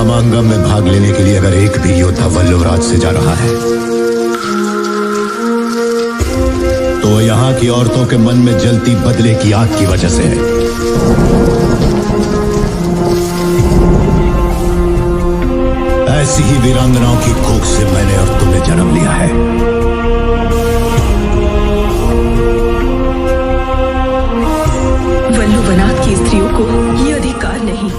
समागम में भाग लेने के लिए अगर एक भी योद्धा वल्लभराज से जा रहा है तो वो यहाँ की औरतों के मन में जलती बदले की आग की वजह से है। ऐसी ही वीरांगनाओं की कोख से मैंने और तुमने जन्म लिया है। वल्लभनाथ की स्त्रियों को ये अधिकार नहीं।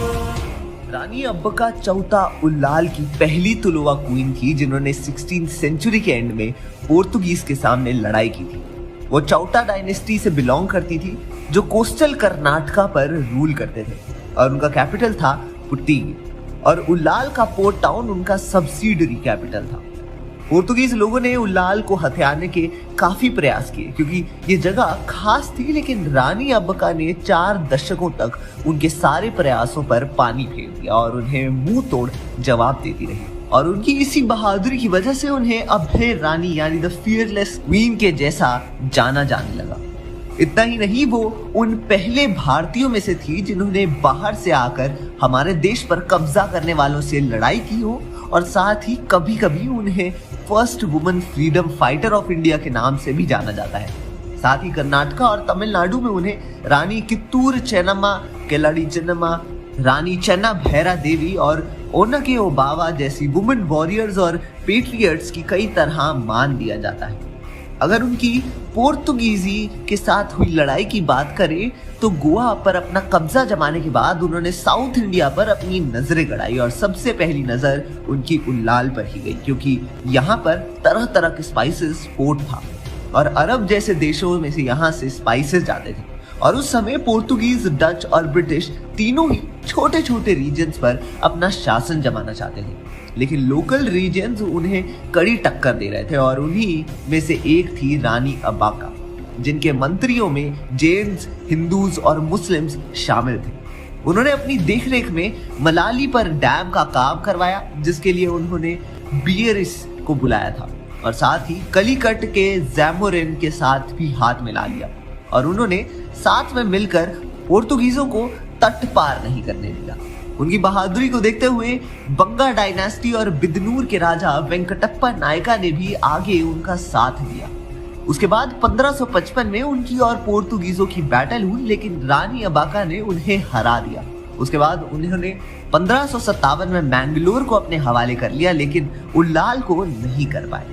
रानी अब्बका चौथा उल्लाल की पहली तुलुवा क्वीन थी जिन्होंने 16th सेंचुरी के एंड में पोर्तुगीज के सामने लड़ाई की थी। वो चौटा डायनेस्टी से बिलोंग करती थी जो कोस्टल कर्नाटका पर रूल करते थे और उनका कैपिटल था पुट्टिगी और उल्लाल का पोर्ट टाउन उनका सब्सिडरी कैपिटल था। पोर्तुगीज लोगों ने उल्लाल को हथियाने के काफी प्रयास किए क्योंकि ये जगह खास थी, लेकिन रानी अब्बका ने 4 दशकों तक उनके सारे प्रयासों पर पानी फेर दिया और उन्हें मुंह तोड़ जवाब देती रही और उनकी इसी बहादुरी की वजह से उन्हें अभय रानी यानी द फियरलेस क्वीन के जैसा जाना जाने लगा। इतना ही नहीं, वो उन पहले भारतीयों में से थी जिन्होंने बाहर से आकर हमारे देश पर कब्जा करने वालों से लड़ाई की हो और साथ ही कभी कभी उन्हें first woman freedom fighter of India के नाम से भी जाना जाता है। साथ ही कर्नाटका और तमिलनाडु में उन्हें रानी कित्तूर चेन्नम्मा, केलाड़ी चेन्नम्मा, रानी चन्ना भैरा देवी और ओनके ओबावा जैसी वुमेन वॉरियर्स और पेट्रियट्स की कई तरह मान दिया जाता है। अगर उनकी पोर्तुगीजी के साथ हुई लड़ाई की बात करें तो गोवा पर अपना कब्जा जमाने के बाद उन्होंने साउथ इंडिया पर अपनी नजरें गड़ाई और सबसे पहली नजर उनकी उल्लाल पर ही गई क्योंकि यहाँ पर तरह तरह के स्पाइसेस पोर्ट था और अरब जैसे देशों में से यहाँ से स्पाइसेस जाते थे और उस समय पोर्तुगीज, डच और ब्रिटिश तीनों ही छोटे छोटे रीजन्स पर अपना शासन जमाना चाहते थे, लेकिन लोकल रीजन्स उन्हें कड़ी टक्कर दे रहे थे और उन्हीं में से एक थी रानी अब्बका जिनके मंत्रियों में जैन्स, हिंदूज और मुस्लिम्स शामिल थे। उन्होंने अपनी देखरेख में मलाली पर डैम का काम करवाया जिसके लिए उन्होंने बियरिस को बुलाया था और साथ ही कलिकट के जैमोरिन के साथ भी हाथ मिला लिया और उन्होंने साथ में मिलकर पोर्तुगीजों को तट पार नहीं करने दिया। उनकी बहादुरी को देखते हुए बंगा डायनेस्टी और बिदनूर के राजा वेंकटप्पा नायका ने भी आगे उनका साथ दिया। उसके बाद 1555 में उनकी और पोर्तुगीजों की बैटल हुई, लेकिन रानी अब्बका ने उन्हें हरा दिया। उसके बाद उन्होंने 1557 में मैंगलोर को अपने हवाले कर लिया, लेकिन उल्लाल को नहीं कर पाए।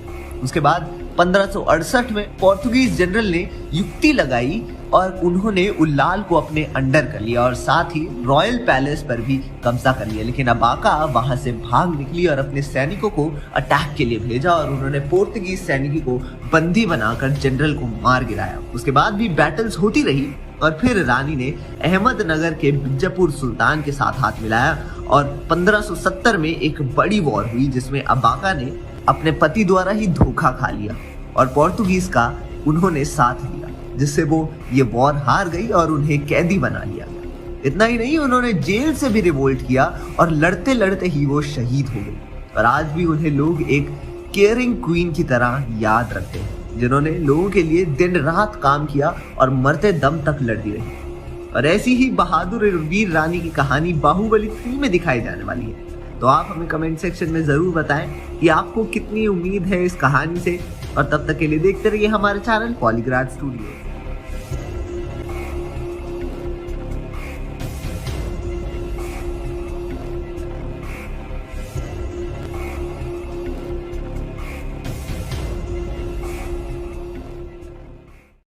उसके बाद 1568 में पोर्तुगीज जनरल ने युक्ति लगाई और उन्होंने उल्लाल को अपने अंडर कर लिया और साथ ही रॉयल पैलेस पर भी कब्जा कर लिया, लेकिन अब्बका वहां से भाग निकली और अपने सैनिकों को अटैक के लिए भेजा और उन्होंने पोर्तुगीज सैनिकों को बंदी बनाकर जनरल को मार गिराया। उसके बाद भी बैटल्स होती रही और फिर रानी ने अहमदनगर के बिजापुर सुल्तान के साथ हाथ मिलाया और 1570 में एक बड़ी वॉर हुई जिसमें अब्बका ने अपने पति द्वारा ही धोखा खा लिया और पोर्तुगीज का उन्होंने साथ दिया, जिससे वो ये वॉर हार गई और उन्हें कैदी बना लिया गया। इतना ही नहीं, उन्होंने जेल से भी रिवोल्ट किया और लड़ते लड़ते ही वो शहीद हो गई और आज भी उन्हें लोग एक केयरिंग क्वीन की तरह याद रखते हैं जिन्होंने लोगों के लिए दिन रात काम किया और मरते दम तक लड़ती रही। और ऐसी ही बहादुर वीर रानी की कहानी बाहुबली 3 में दिखाई जाने वाली है। तो आप हमें कमेंट सेक्शन में जरूर बताएं कि आपको कितनी उम्मीद है इस कहानी से और तब तक के लिए देखते रहिए हमारे चैनल पॉलीग्राफ स्टूडियो।